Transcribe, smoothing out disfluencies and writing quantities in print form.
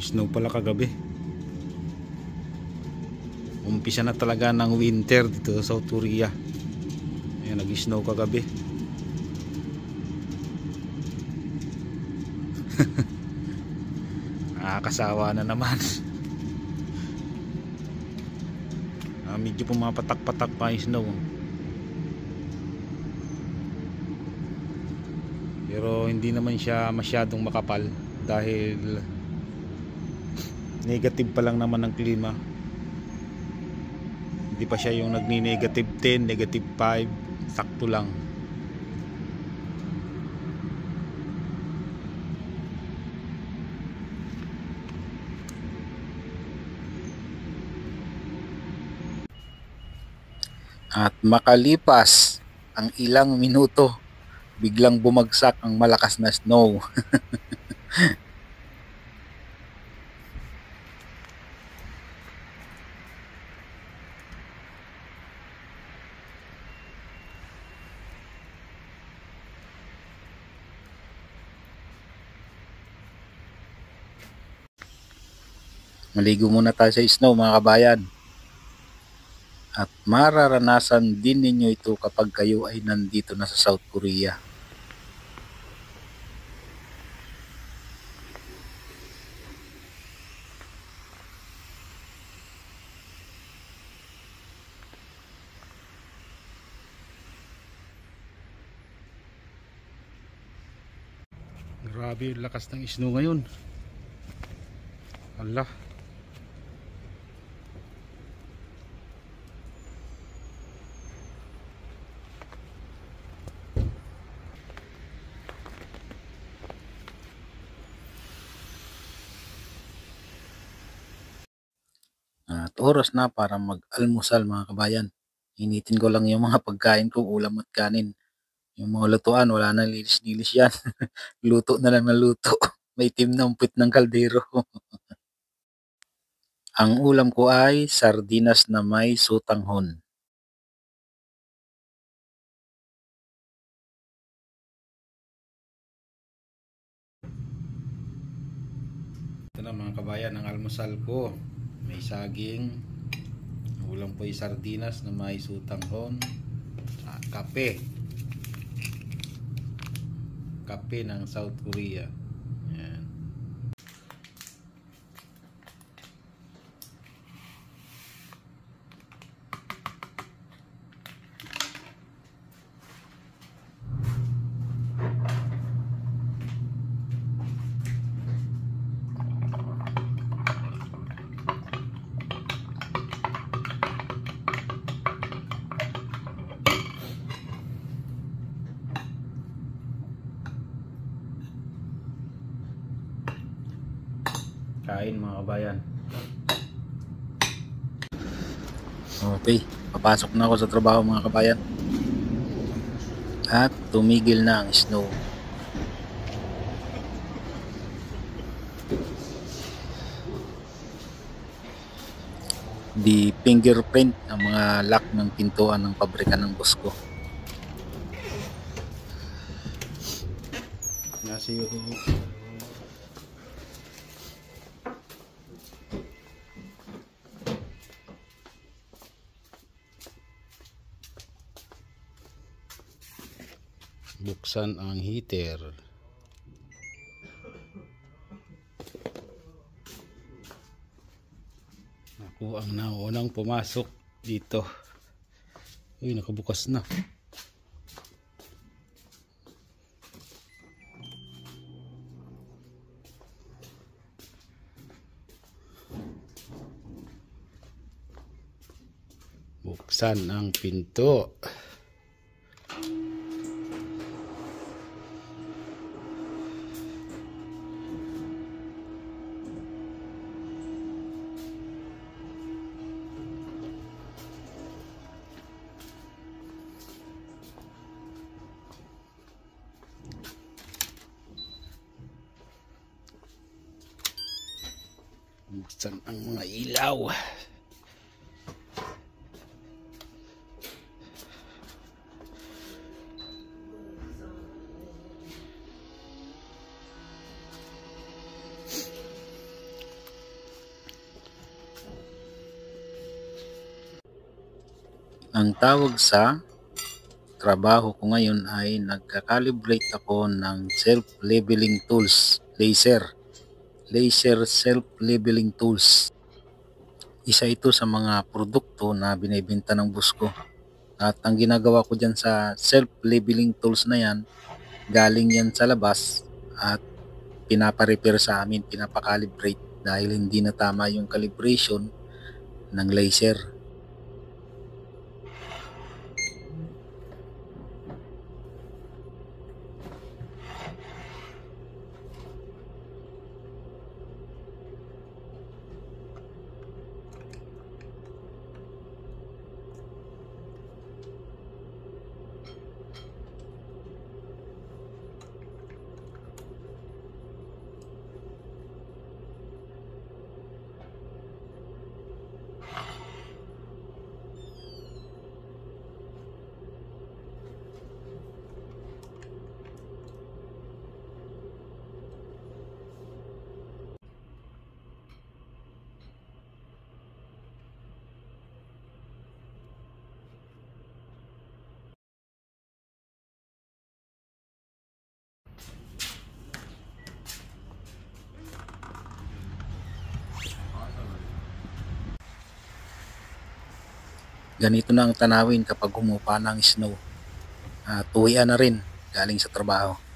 Nag-snow pala kagabi. Umpisa na talaga ng winter dito sa South Korea. Ayan, nag-snow kagabi. Nakakasawa na naman. Medyo pumapatak-patak pa yung snow. Pero hindi naman siya masyadong makapal dahil negative pa lang naman ang klima. Hindi pa siya yung nagni-negative 10, negative 5, sakto lang. At makalipas ang ilang minuto, biglang bumagsak ang malakas na snow. Maligo muna tayo sa snow mga kabayan. At mararanasan din ninyo ito kapag kayo ay nandito na sa South Korea. Grabe yung lakas ng snow ngayon. Allah. At oras na para mag-almusal mga kabayan. Initin ko lang yung mga pagkain ko, ulam at kanin. Yung mga lutuan, wala na lilis-lilis yan. Luto na lang na luto. May itim na umpit ng kaldero. Ang ulam ko ay sardinas na may sutanghon. Ito na mga kabayan, ang almusal ko. May saging, ulam po ay sardinas na may sutanghon, kape ng South Korea. Yan. Kain mga kabayan. Okay, papasok na ako sa trabaho mga kabayan. At tumigil na ang snow. Di fingerprint ang mga lock ng pintuan ng pabrika ng boss ko. Nasi yung buksan ang heater. Ako ang naunang pumasok dito. Uy, nakabukas na. Buksan ang pinto. Buksan ang mga ilaw. Ang tawag sa trabaho ko ngayon ay nagka-calibrate ako ng self-leveling tools, laser self-leveling tools. Isa ito sa mga produkto na binebenta ng boss ko. At ang ginagawa ko dyan sa self-leveling tools na yan, galing yan sa labas at pinapa-repair sa amin, pinapa-calibrate dahil hindi na tama yung calibration ng laser. Ganito na ang tanawin kapag humupa ng snow at uwian na rin galing sa trabaho.